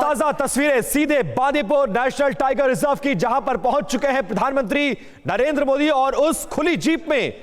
ताजा तस्वीरें सीधे बांदीपुर नेशनल टाइगर रिजर्व की, जहां पर पहुंच चुके हैं प्रधानमंत्री नरेंद्र मोदी और उस खुली जीप में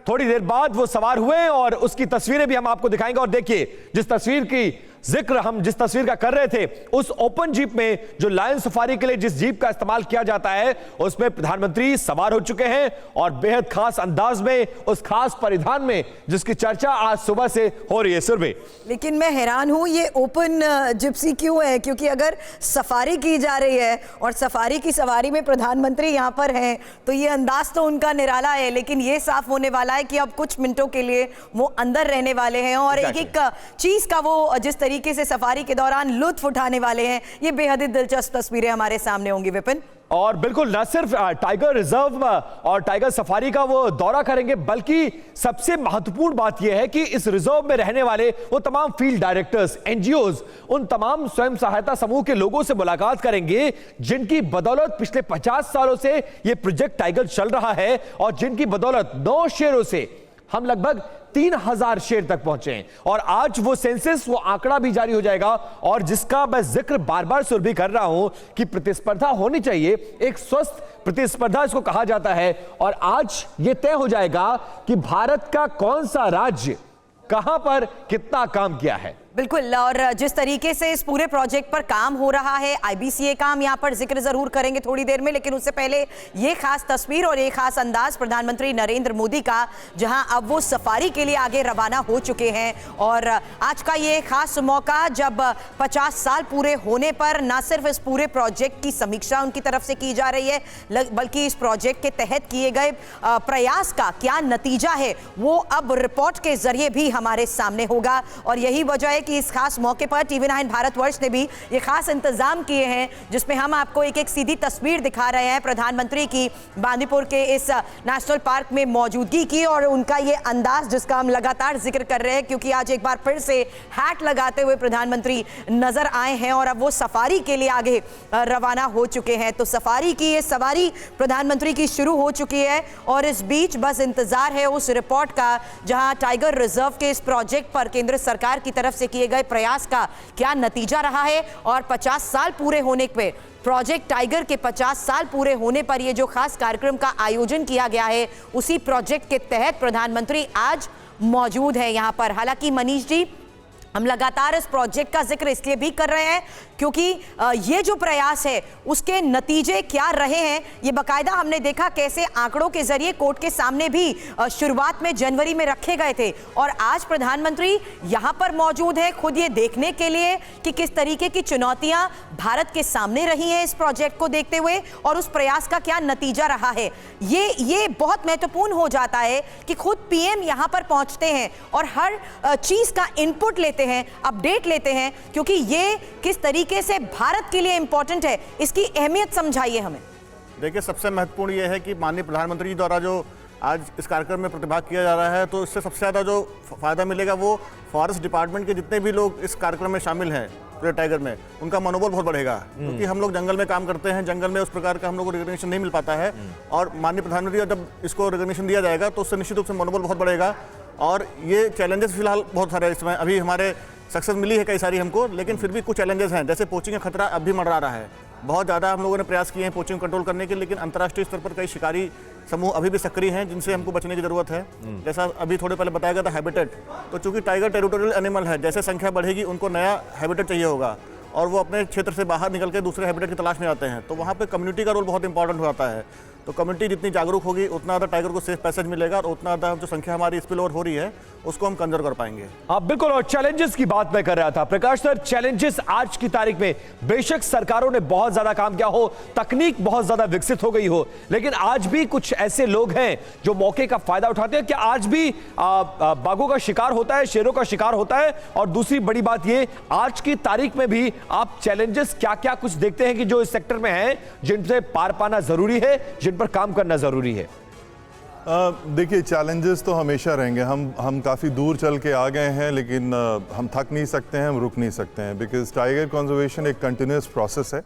थोड़ी देर बाद वो सवार हुए और उसकी तस्वीरें भी हम आपको दिखाएंगे। और देखिए, जिस तस्वीर की जिक्र हम जिस तस्वीर का कर रहे थे, उस ओपन जीप में जो लायन सफारी के लिए जिस जीप का इस्तेमाल किया जाता है, उसमें प्रधानमंत्री सवार हो चुके हैं और बेहद खास अंदाज में, उस खास परिधान में जिसकी चर्चा आज सुबह से हो रही है। सुरभि, लेकिन मैं हैरान हूं ये ओपन जिप्सी क्यों है, क्योंकि अगर सफारी की जा रही है और सफारी की सवारी में प्रधानमंत्री यहां पर हैं तो ये अंदाज तो उनका निराला है, लेकिन ये साफ होने वाला है कि अब कुछ मिनटों के लिए वो अंदर रहने वाले हैं और एक एक चीज का वो जिस तरीके से सफारी के दौरान लुत्फ उठाने वाले हैं, ये बेहद ही दिलचस्प तस्वीरें हमारे सामने होंगी। विपिन, और बिल्कुल न सिर्फ टाइगर रिजर्व और टाइगर सफारी का वो दौरा करेंगे, बल्कि सबसे महत्वपूर्ण बात यह है कि इस रिजर्व में रहने वाले वो तमाम फील्ड डायरेक्टर्स, एनजीओज, उन तमाम स्वयं सहायता समूह के लोगों से मुलाकात करेंगे जिनकी बदौलत पिछले 50 सालों से ये प्रोजेक्ट टाइगर चल रहा है और जिनकी बदौलत 9 शेरों से हम लगभग 3000 शेर तक पहुंचे हैं। और आज वो सेंसस, वो आंकड़ा भी जारी हो जाएगा और जिसका मैं जिक्र बार बार सुरभि कर रहा हूं कि प्रतिस्पर्धा होनी चाहिए, एक स्वस्थ प्रतिस्पर्धा इसको कहा जाता है। और आज ये तय हो जाएगा कि भारत का कौन सा राज्य कहां पर कितना काम किया है। बिल्कुल, और जिस तरीके से इस पूरे प्रोजेक्ट पर काम हो रहा है, आईबीसीए का हम यहाँ पर जिक्र जरूर करेंगे थोड़ी देर में, लेकिन उससे पहले ये खास तस्वीर और ये खास अंदाज प्रधानमंत्री नरेंद्र मोदी का, जहां अब वो सफारी के लिए आगे रवाना हो चुके हैं। और आज का ये खास मौका जब 50 साल पूरे होने पर न सिर्फ इस पूरे प्रोजेक्ट की समीक्षा उनकी तरफ से की जा रही है, बल्कि इस प्रोजेक्ट के तहत किए गए प्रयास का क्या नतीजा है वो अब रिपोर्ट के जरिए भी हमारे सामने होगा। और यही वजह है कि इस खास मौके पर टीवी9 भारतवर्ष ने भी ये खास इंतजाम किए हैं, जिसमें हम आपको एक एक सीधी तस्वीर दिखा रहे हैं प्रधानमंत्री की बांदीपुर के इस नेशनल पार्क में मौजूदगी की और उनका ये अंदाज जिसका हम लगातार जिक्र कर रहे हैं, क्योंकि आज एक बार फिर से हैट लगाते हुए प्रधानमंत्री नजर आए हैं और अब वो सफारी के लिए आगे रवाना हो चुके हैं। तो सफारी की ये सवारी प्रधानमंत्री की शुरू हो चुकी है और इस बीच बस इंतजार है उस रिपोर्ट का, जहां टाइगर रिजर्व के इस प्रोजेक्ट पर केंद्र सरकार की तरफ से किए गए प्रयास का क्या नतीजा रहा है। और 50 साल पूरे होने पे, प्रोजेक्ट टाइगर के 50 साल पूरे होने पर ये जो खास कार्यक्रम का आयोजन किया गया है, उसी प्रोजेक्ट के तहत प्रधानमंत्री आज मौजूद है यहां पर। हालांकि मनीष जी, हम लगातार इस प्रोजेक्ट का जिक्र इसलिए भी कर रहे हैं क्योंकि ये जो प्रयास है उसके नतीजे क्या रहे हैं, ये बकायदा हमने देखा कैसे आंकड़ों के जरिए कोर्ट के सामने भी शुरुआत में जनवरी में रखे गए थे। और आज प्रधानमंत्री यहां पर मौजूद है खुद ये देखने के लिए कि किस तरीके की चुनौतियां भारत के सामने रही हैं इस प्रोजेक्ट को देखते हुए और उस प्रयास का क्या नतीजा रहा है। ये बहुत महत्वपूर्ण हो जाता है कि खुद पीएम यहां पर पहुंचते हैं और हर चीज का इनपुट लेते हैं, अपडेट लेते हैं, क्योंकि ये किस तरीके से भारत के लिए इंपॉर्टेंट है, इसकी अहमियत समझाइए हमें। देखिए, सबसे महत्वपूर्ण ये है कि माननीय प्रधानमंत्री जी द्वारा जो आज इस कार्यक्रम में प्रतिभाग किया जा रहा है, तो इससे सबसे ज़्यादा जो फायदा मिलेगा वो फॉरेस्ट डिपार्टमेंट के जितने भी लोग इस कार्यक्रम में शामिल हैं पूरे टाइगर में, उनका मनोबल बहुत बढ़ेगा। क्योंकि हम लोग जंगल में काम करते हैं, जंगल में उस प्रकार का हम लोग को रिकॉग्निशन नहीं मिल पाता है और माननीय प्रधानमंत्री जब इसको रिकॉग्निशन दिया जाएगा तो उससे निश्चित रूप से मनोबल बहुत बढ़ेगा। और ये चैलेंजेस फिलहाल बहुत सारे इसमें अभी हमारे सक्सेस मिली है कई सारी हमको, लेकिन फिर भी कुछ चैलेंजेस हैं, जैसे पोचिंग का खतरा अब भी मंडरा रहा है। बहुत ज़्यादा हम लोगों ने प्रयास किए हैं पोचिंग कंट्रोल करने के, लेकिन अंतर्राष्ट्रीय स्तर पर कई शिकारी समूह अभी भी सक्रिय हैं जिनसे हमको बचने की जरूरत है। जैसा अभी थोड़े पहले बताया गया था हैबिटेट, तो चूंकि टाइगर टेरिटोरियल एनिमल है, जैसे संख्या बढ़ेगी उनको नया हैबिटेट चाहिए होगा और वो अपने क्षेत्र से बाहर निकल के दूसरे हैबिटेट की तलाश में आते हैं, तो वहाँ पे कम्युनिटी का रोल बहुत इंपॉर्टेंट हो जाता है। तो कम्युनिटी जितनी जागरूक होगी उतना ज़्यादा टाइगर को सेफ पैसेज मिलेगा और उतना ज़्यादा जो संख्या हमारी स्पिल ओवर हो रही है उसको हम कंजर्व कर पाएंगे। हाँ बिल्कुल, और चैलेंजेस की बात मैं कर रहा था प्रकाश सर। चैलेंजेस आज की तारीख में, बेशक सरकारों ने बहुत ज्यादा काम किया हो, तकनीक बहुत ज्यादा विकसित हो गई हो, लेकिन आज भी कुछ ऐसे लोग हैं जो मौके का फायदा उठाते हैं। क्या आज भी बाघों का शिकार होता है, शेरों का शिकार होता है? और दूसरी बड़ी बात ये, आज की तारीख में भी आप चैलेंजेस क्या क्या कुछ देखते हैं कि जो इस सेक्टर में है, जिनसे पार पाना जरूरी है, जिन पर काम करना जरूरी है? देखिए, चैलेंजेस तो हमेशा रहेंगे। हम काफ़ी दूर चल के आ गए हैं, लेकिन हम थक नहीं सकते हैं, हम रुक नहीं सकते हैं, बिकॉज टाइगर कंजर्वेशन एक कंटिन्यूस प्रोसेस है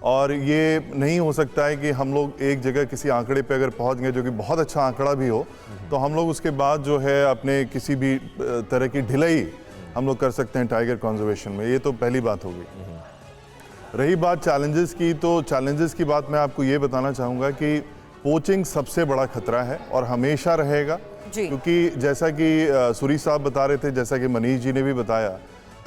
और ये नहीं हो सकता है कि हम लोग एक जगह किसी आंकड़े पे अगर पहुंच गए जो कि बहुत अच्छा आंकड़ा भी हो, तो हम लोग उसके बाद जो है अपने किसी भी तरह की ढिलाई हम लोग कर सकते हैं टाइगर कंजर्वेशन में। ये तो पहली बात होगी। रही बात चैलेंजेस की, तो चैलेंजेस की बात मैं आपको ये बताना चाहूँगा कि पोचिंग सबसे बड़ा खतरा है और हमेशा रहेगा, क्योंकि जैसा कि सूरी साहब बता रहे थे, जैसा कि मनीष जी ने भी बताया,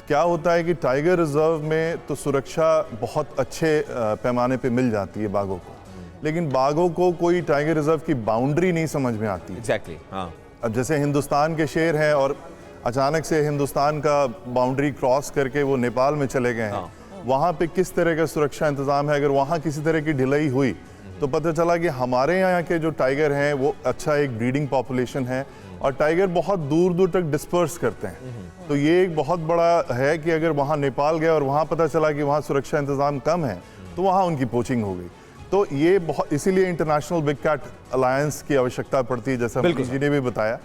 क्या होता है कि टाइगर रिजर्व में तो सुरक्षा बहुत अच्छे पैमाने पे मिल जाती है बाघों को, लेकिन बाघों को कोई टाइगर रिजर्व की बाउंड्री नहीं समझ में आती। एग्जैक्टली, हाँ। अब जैसे हिंदुस्तान के शेर हैं और अचानक से हिंदुस्तान का बाउंड्री क्रॉस करके वो नेपाल में चले गए हैं, वहाँ पे किस तरह का सुरक्षा इंतजाम है? अगर वहाँ किसी तरह की ढिलाई हुई तो पता चला कि हमारे यहाँ के जो टाइगर हैं वो अच्छा एक ब्रीडिंग पॉपुलेशन है और टाइगर बहुत दूर दूर तक डिस्पर्स करते हैं। तो ये एक बहुत बड़ा है कि अगर वहाँ नेपाल गए और वहाँ पता चला कि वहाँ सुरक्षा इंतजाम कम है तो वहाँ उनकी पोचिंग हो गई। तो ये बहुत, इसीलिए इंटरनेशनल बिग कैट अलायंस की आवश्यकता पड़ती है, जैसा मनीष जी ने भी बताया।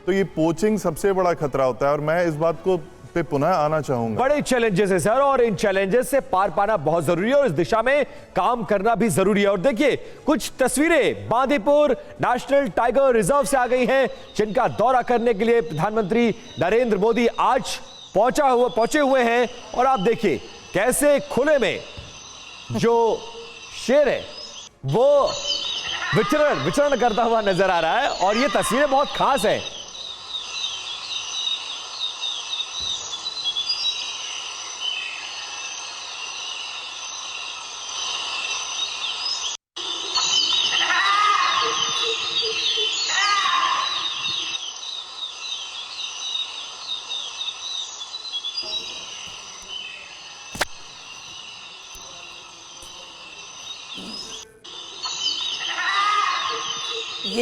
तो ये पोचिंग सबसे बड़ा खतरा होता है और मैं इस बात को पे पुनः आना चाहूंगा। बड़े चैलेंजेस है सर, और इन चैलेंजेस से पार पाना बहुत जरूरी है और इस दिशा में काम करना भी जरूरी है। और देखिए कुछ तस्वीरें बांदीपुर नेशनल टाइगर रिजर्व से आ गई हैं, जिनका दौरा करने के लिए प्रधानमंत्री नरेंद्र मोदी आज पहुंचे हुए हैं। और आप देखिए कैसे खुले में जो शेर है वो विचरण करता हुआ नजर आ रहा है और ये तस्वीरें बहुत खास है।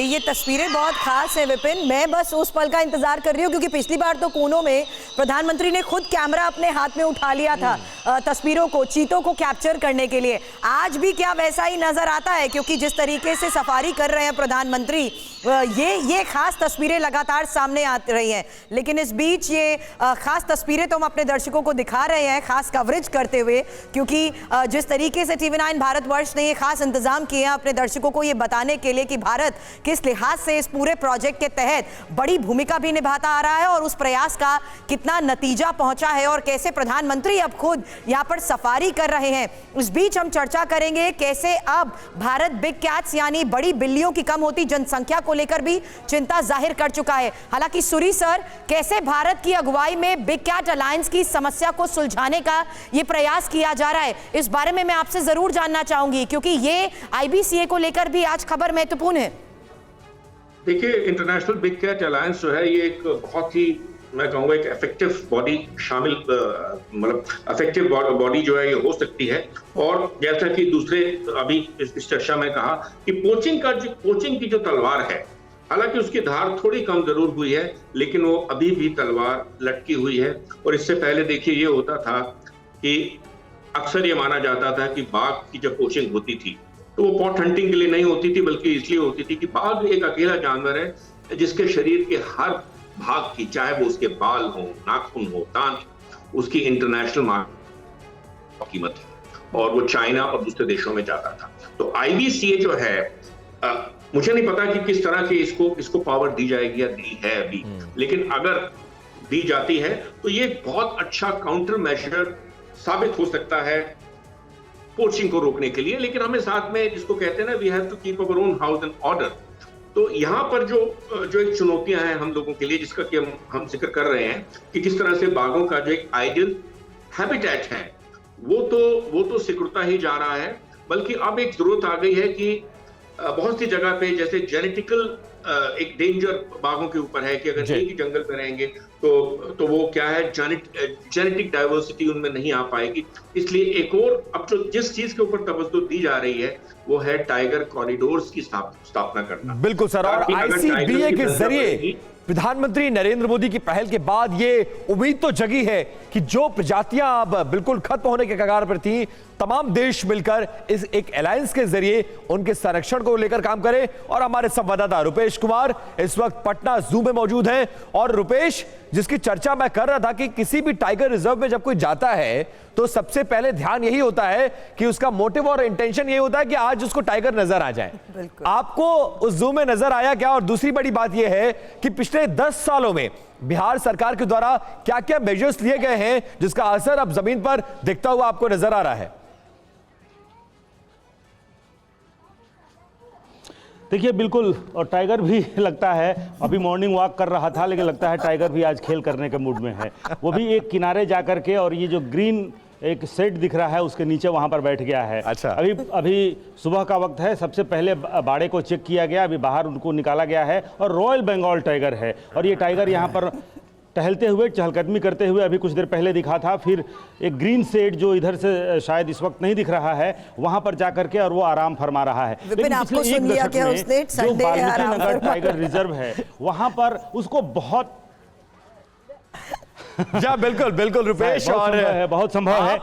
ये तस्वीरें बहुत खास है विपिन। मैं बस उस पल का इंतजार कर रही हूँ क्योंकि पिछली बार तो कोनों में प्रधानमंत्री ने खुद कैमरा अपने हाथ में उठा लिया था तस्वीरों को, चीतों को कैप्चर करने के लिए। आज भी क्या वैसा ही नजर आता है? क्योंकि जिस तरीके से सफारी कर रहे हैं प्रधानमंत्री, ये खास तस्वीरें लगातार सामने आ रही हैं। लेकिन इस बीच ये खास तस्वीरें तो हम अपने दर्शकों को दिखा रहे हैं खास कवरेज करते हुए, क्योंकि जिस तरीके से TV9 भारतवर्ष ने ये खास इंतजाम किए हैं अपने दर्शकों को ये बताने के लिए कि भारत किस लिहाज से इस पूरे प्रोजेक्ट के तहत बड़ी भूमिका भी निभाता आ रहा है और उस प्रयास का कितना नतीजा पहुंचा है और कैसे प्रधानमंत्री अब खुद यहां पर सफारी कर रहे हैं। इस बीच हम चर्चा करेंगे कैसे अब भारत बिग कैट्स यानी बड़ी बिल्लियों की कम होती जनसंख्या को लेकर भी चिंता जाहिर कर चुका है। हालांकि सूरी सर, कैसे भारत की अगुवाई में बिग कैट अलायंस की समस्या को सुलझाने का यह प्रयास किया जा रहा है, इस बारे में मैं आपसे जरूर जानना चाहूंगी, क्योंकि ये IBCA को लेकर भी आज खबर महत्वपूर्ण है। देखिए, इंटरनेशनल बिग कैट अलायंस जो है ये एक बहुत ही, मैं कहूँगा, एक इफेक्टिव बॉडी शामिल, मतलब इफेक्टिव बॉडी जो है ये हो सकती है। और जैसा कि दूसरे अभी इस चर्चा में कहा कि पोचिंग की जो तलवार है, हालांकि उसकी धार थोड़ी कम जरूर हुई है, लेकिन वो अभी भी तलवार लटकी हुई है। और इससे पहले देखिए ये होता था कि अक्सर ये माना जाता था कि बाघ की जब पोचिंग होती थी तो वो पॉट हंटिंग के लिए नहीं होती थी, बल्कि इसलिए होती थी कि बाघ एक अकेला जानवर है जिसके शरीर के हर भाग की, चाहे वो उसके बाल हो, नाखून हो, दांत, उसकी इंटरनेशनल कीमत है और वो चाइना और दूसरे देशों में जाता था। तो IBCA जो है, मुझे नहीं पता कि किस तरह के इसको पावर दी जाएगी या दी है अभी, लेकिन अगर दी जाती है तो ये बहुत अच्छा काउंटर मेजर साबित हो सकता है पोचिंग को रोकने के लिए। लेकिन हमें साथ में, जिसको कहते हैं ना, we have to keep our own house in order. तो यहाँ पर जो एक चुनौतियां हैं हम लोगों के लिए, जिसका कि हम जिक्र कर रहे हैं कि किस तरह से बाघों का जो एक आइडियल हैबिटेट है वो तो सिकुड़ता ही जा रहा है, बल्कि अब एक जरूरत आ गई है कि बहुत सी जगह पे जैसे जेनेटिकल एक डेंजर बाघों के ऊपर है कि अगर एक ही जंगल में रहेंगे तो वो क्या है, जेनेटिक डाइवर्सिटी उनमें नहीं आ पाएगी। इसलिए एक और अब जो जिस चीज के ऊपर तवज्जो दी जा रही है वो है टाइगर कॉरिडोर्स की स्थापना करना। बिल्कुल सर, और ICBA के जरिए प्रधानमंत्री नरेंद्र मोदी की पहल के बाद ये उम्मीद तो जगी है कि जो प्रजातियां अब बिल्कुल खत्म होने के कगार पर थी, तमाम देश मिलकर इस एक अलायंस के जरिए उनके संरक्षण को लेकर काम करें। और हमारे संवाददाता रुपेश कुमार इस वक्त पटना जू में मौजूद हैं। और रुपेश, जिसकी चर्चा मैं कर रहा था कि किसी भी टाइगर रिजर्व में जब कोई जाता है तो सबसे पहले ध्यान यही होता है कि उसका मोटिव और इंटेंशन यही होता है कि आज उसको टाइगर नजर आ जाए। आपको उस जू में नजर आया क्या? और दूसरी बड़ी बात यह है कि पिछले 10 सालों में बिहार सरकार के द्वारा क्या क्या मेजर्स लिए गए हैं जिसका असर अब जमीन पर दिखता हुआ आपको नजर आ रहा है? देखिए बिल्कुल, और टाइगर भी लगता है अभी मॉर्निंग वॉक कर रहा था, लेकिन लगता है टाइगर भी आज खेल करने के मूड में है। वो भी एक किनारे जा कर के, और ये जो ग्रीन एक सेट दिख रहा है उसके नीचे वहां पर बैठ गया है। अच्छा। अभी सुबह का वक्त है, सबसे पहले बाड़े को चेक किया गया, अभी बाहर उनको निकाला गया है, और रॉयल बंगाल टाइगर है। और ये टाइगर यहाँ पर टहलते हुए, चहलकदमी करते हुए अभी कुछ देर पहले दिखा था। फिर एक ग्रीन सेट जो इधर से शायद इस वक्त नहीं दिख रहा है, वहां पर जाकर के और वो आराम फरमा रहा है। विपिन, आपको सुन लिया क्या उसने? जो संडे है, वाल्मीकि आराम नगर फरमा टाइगर रिजर्व है, वहां पर उसको बहुत बिल्कुल बिल्कुल रुपेश, बहुत और संभव है, बहुत संभव है।